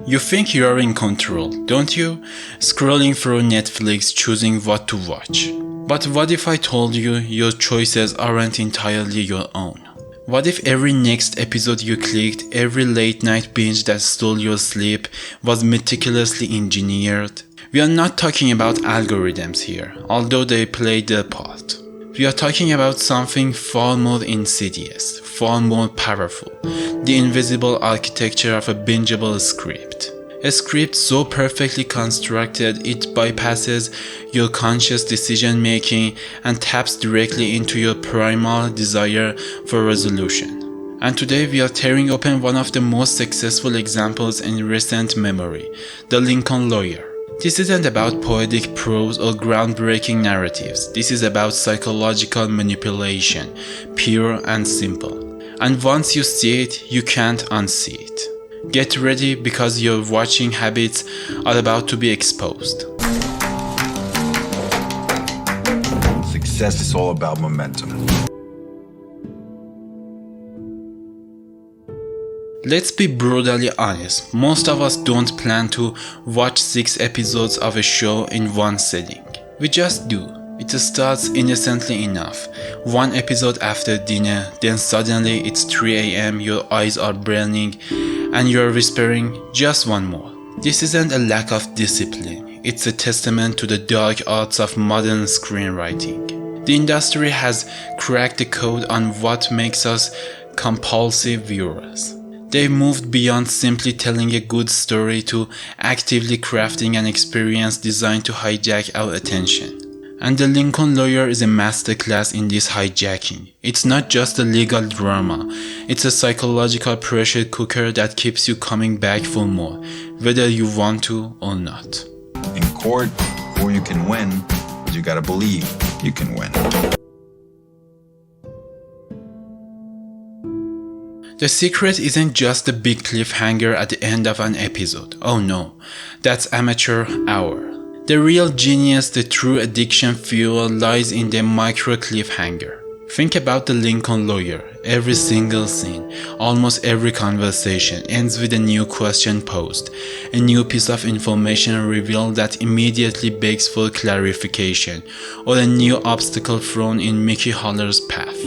You think you are in control, don't you? Scrolling through Netflix, choosing what to watch. But what if I told you your choices aren't entirely your own? What if every next episode you clicked, every late night binge that stole your sleep was meticulously engineered? We are not talking about algorithms here, although they play their part. We are talking about something far more insidious, far more powerful, the invisible architecture of a bingeable script. A script so perfectly constructed it bypasses your conscious decision making and taps directly into your primal desire for resolution. And today we are tearing open one of the most successful examples in recent memory, the Lincoln Lawyer. This isn't about poetic prose or groundbreaking narratives. This is about psychological manipulation, pure and simple. And once you see it, you can't unsee it. Get ready because your watching habits are about to be exposed. Success is all about momentum. Let's be brutally honest, most of us don't plan to watch 6 episodes of a show in one sitting. We just do. It starts innocently enough. One episode after dinner, then suddenly it's 3 a.m, your eyes are burning, and you're whispering, just one more. This isn't a lack of discipline, it's a testament to the dark arts of modern screenwriting. The industry has cracked the code on what makes us compulsive viewers. They moved beyond simply telling a good story to actively crafting an experience designed to hijack our attention. And The Lincoln Lawyer is a masterclass in this hijacking. It's not just a legal drama, it's a psychological pressure cooker that keeps you coming back for more, whether you want to or not. In court, before you can win, you gotta believe you can win. The secret isn't just a big cliffhanger at the end of an episode. Oh no, that's amateur hour. The real genius, the true addiction fuel lies in the micro-cliffhanger. Think about The Lincoln Lawyer. Every single scene, almost every conversation ends with a new question posed, a new piece of information revealed that immediately begs for clarification, or a new obstacle thrown in Mickey Haller's path.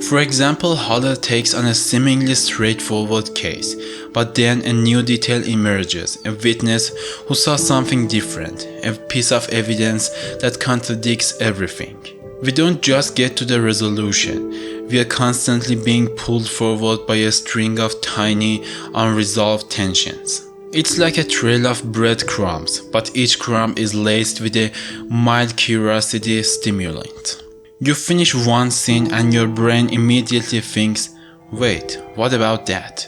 For example, Haller takes on a seemingly straightforward case, but then a new detail emerges, a witness who saw something different, a piece of evidence that contradicts everything. We don't just get to the resolution, we are constantly being pulled forward by a string of tiny, unresolved tensions. It's like a trail of breadcrumbs, but each crumb is laced with a mild curiosity stimulant. You finish one scene and your brain immediately thinks, wait, what about that?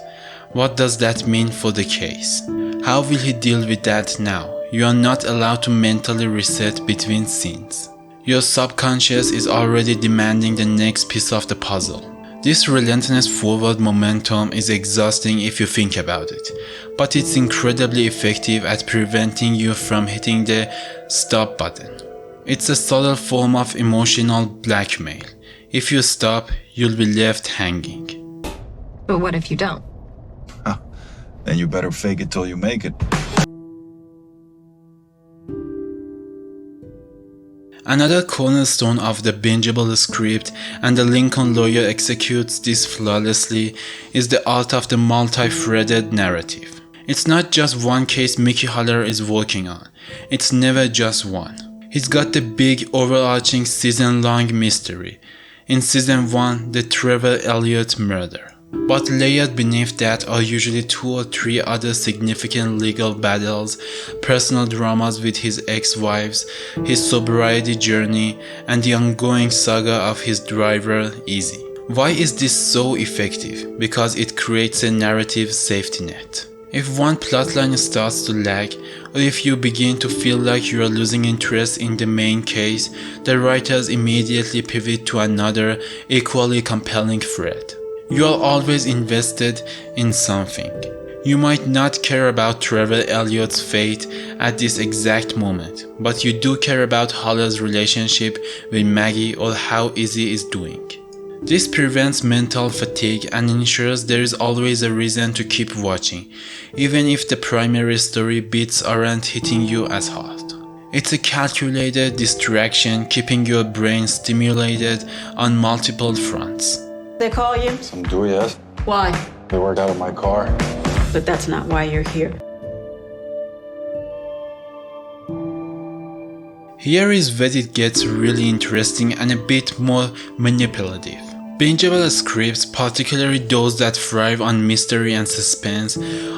What does that mean for the case? How will he deal with that now? You are not allowed to mentally reset between scenes. Your subconscious is already demanding the next piece of the puzzle. This relentless forward momentum is exhausting if you think about it, but it's incredibly effective at preventing you from hitting the stop button. It's a subtle form of emotional blackmail. If you stop, you'll be left hanging. But what if you don't? Then you better fake it till you make it. Another cornerstone of the bingeable script, and The Lincoln Lawyer executes this flawlessly, is the art of the multi-threaded narrative. It's not just one case Mickey Haller is working on. It's never just one. He's got the big overarching season-long mystery. In season 1, the Trevor Elliott murder. But layered beneath that are usually 2 or 3 other significant legal battles, personal dramas with his ex-wives, his sobriety journey, and the ongoing saga of his driver, Easy. Why is this so effective? Because it creates a narrative safety net. If one plotline starts to lag, or if you begin to feel like you are losing interest in the main case, the writers immediately pivot to another, equally compelling thread. You are always invested in something. You might not care about Trevor Elliott's fate at this exact moment, but you do care about Haller's relationship with Maggie or how Izzy is doing. This prevents mental fatigue and ensures there is always a reason to keep watching, even if the primary story beats aren't hitting you as hard. It's a calculated distraction, keeping your brain stimulated on multiple fronts. They call you? Some do, yes. Why? They work out of my car. But that's not why you're here. Here is where it gets really interesting and a bit more manipulative. Bingeable scripts, particularly those that thrive on mystery and suspense,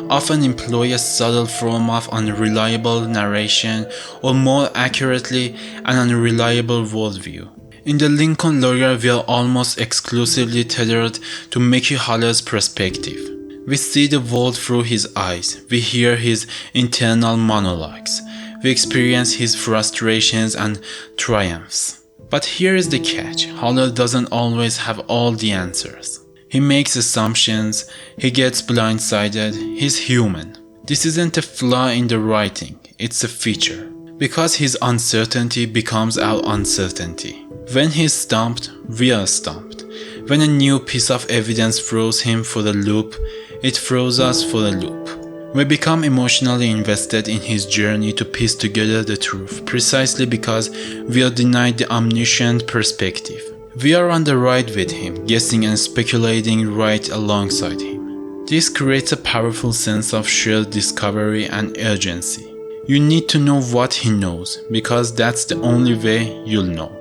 often employ a subtle form of unreliable narration, or more accurately, an unreliable worldview. In The Lincoln Lawyer, we are almost exclusively tethered to Mickey Haller's perspective. We see the world through his eyes, we hear his internal monologues, we experience his frustrations and triumphs. But here is the catch, Haller doesn't always have all the answers. He makes assumptions, he gets blindsided, he's human. This isn't a flaw in the writing, it's a feature. Because his uncertainty becomes our uncertainty. When he's stumped, we are stumped. When a new piece of evidence throws him for a loop, it throws us for a loop. We become emotionally invested in his journey to piece together the truth, precisely because we are denied the omniscient perspective. We are on the ride with him, guessing and speculating right alongside him. This creates a powerful sense of shared discovery and urgency. You need to know what he knows, because that's the only way you'll know.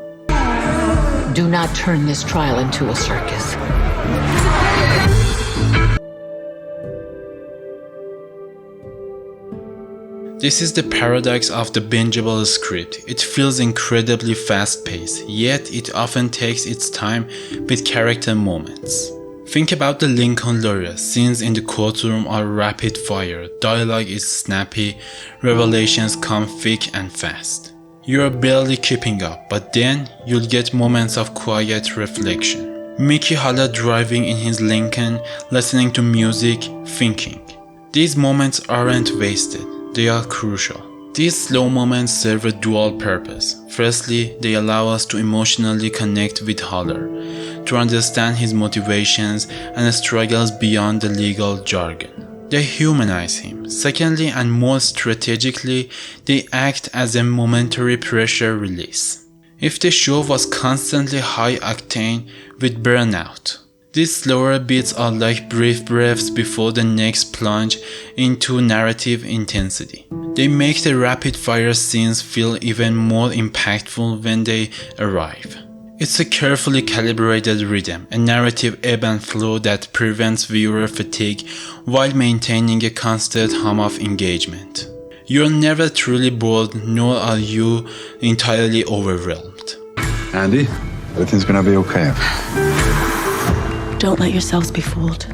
Do not turn this trial into a circus. This is the paradox of the bingeable script. It feels incredibly fast-paced, yet it often takes its time with character moments. Think about The Lincoln Lawyer. Scenes in the courtroom are rapid fire, dialogue is snappy, revelations come thick and fast. You are barely keeping up, but then you'll get moments of quiet reflection. Mickey Haller driving in his Lincoln, listening to music, thinking. These moments aren't wasted. They are crucial. These slow moments serve a dual purpose. Firstly, they allow us to emotionally connect with Haller, to understand his motivations and struggles beyond the legal jargon. They humanize him. Secondly, and more strategically, they act as a momentary pressure release. If the show was constantly high octane, we'd burn out. These slower beats are like brief breaths before the next plunge into narrative intensity. They make the rapid-fire scenes feel even more impactful when they arrive. It's a carefully calibrated rhythm, a narrative ebb and flow that prevents viewer fatigue while maintaining a constant hum of engagement. You're never truly bored, nor are you entirely overwhelmed. Andy, everything's gonna be okay. Don't let yourselves be fooled.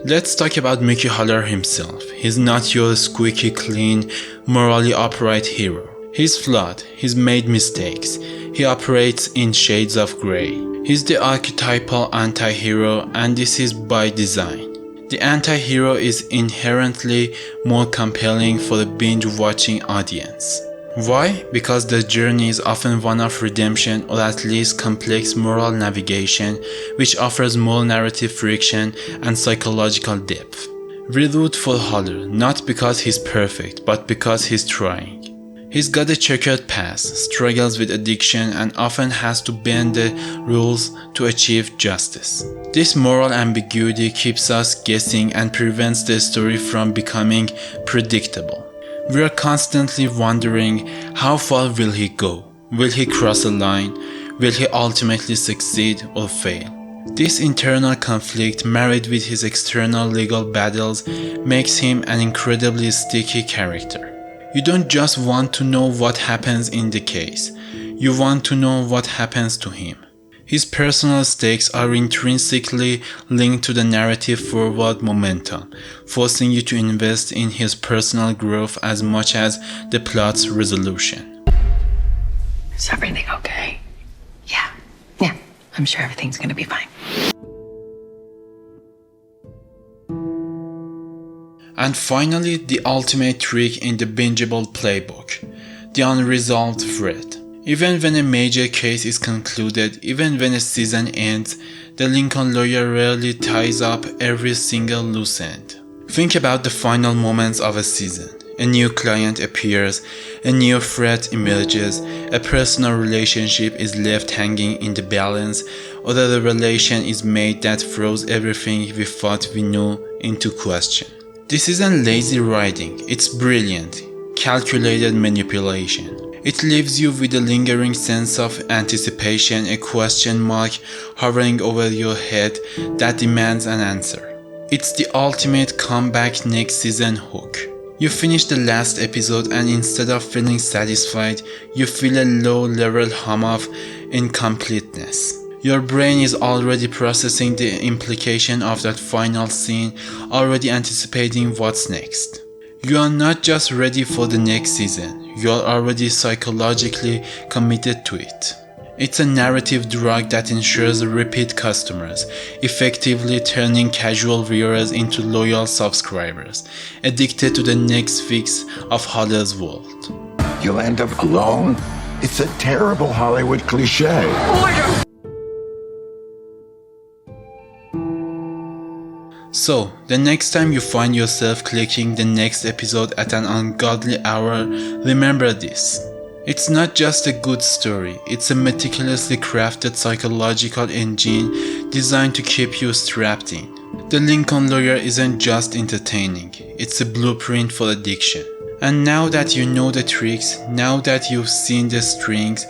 Let's talk about Mickey Haller himself. He's not your squeaky clean, morally upright hero. He's flawed, he's made mistakes, he operates in shades of grey. He's the archetypal anti-hero, and this is by design. The anti-hero is inherently more compelling for the binge-watching audience. Why? Because the journey is often one of redemption, or at least complex moral navigation, which offers more narrative friction and psychological depth. We root for Haller, not because he's perfect, but because he's trying. He's got a checkered past, struggles with addiction, and often has to bend the rules to achieve justice. This moral ambiguity keeps us guessing and prevents the story from becoming predictable. We are constantly wondering, how far will he go? Will he cross a line? Will he ultimately succeed or fail? This internal conflict, married with his external legal battles, makes him an incredibly sticky character. You don't just want to know what happens in the case, you want to know what happens to him. His personal stakes are intrinsically linked to the narrative forward momentum, forcing you to invest in his personal growth as much as the plot's resolution. Is everything okay? Yeah. I'm sure everything's gonna be fine. And finally, the ultimate trick in the bingeable playbook, the unresolved thread. Even when a major case is concluded, even when a season ends, the Lincoln lawyer rarely ties up every single loose end. Think about the final moments of a season. A new client appears, a new threat emerges, a personal relationship is left hanging in the balance, or the revelation is made that throws everything we thought we knew into question. This isn't lazy writing, it's brilliant, calculated manipulation. It leaves you with a lingering sense of anticipation, a question mark hovering over your head that demands an answer. It's the ultimate comeback next season hook. You finish the last episode and instead of feeling satisfied, you feel a low-level hum of incompleteness. Your brain is already processing the implication of that final scene, already anticipating what's next. You are not just ready for the next season, you are already psychologically committed to it. It's a narrative drug that ensures repeat customers, effectively turning casual viewers into loyal subscribers, addicted to the next fix of Holly's world. You'll end up alone? It's a terrible Hollywood cliche. So, the next time you find yourself clicking the next episode at an ungodly hour, remember this. It's not just a good story, it's a meticulously crafted psychological engine designed to keep you strapped in. The Lincoln Lawyer isn't just entertaining, it's a blueprint for addiction. And now that you know the tricks, now that you've seen the strings,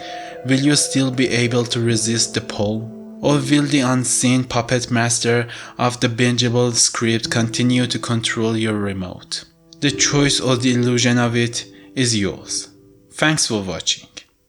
will you still be able to resist the pull? Or will the unseen puppet master of the bingeable script continue to control your remote? The choice or the illusion of it is yours. Thanks for watching.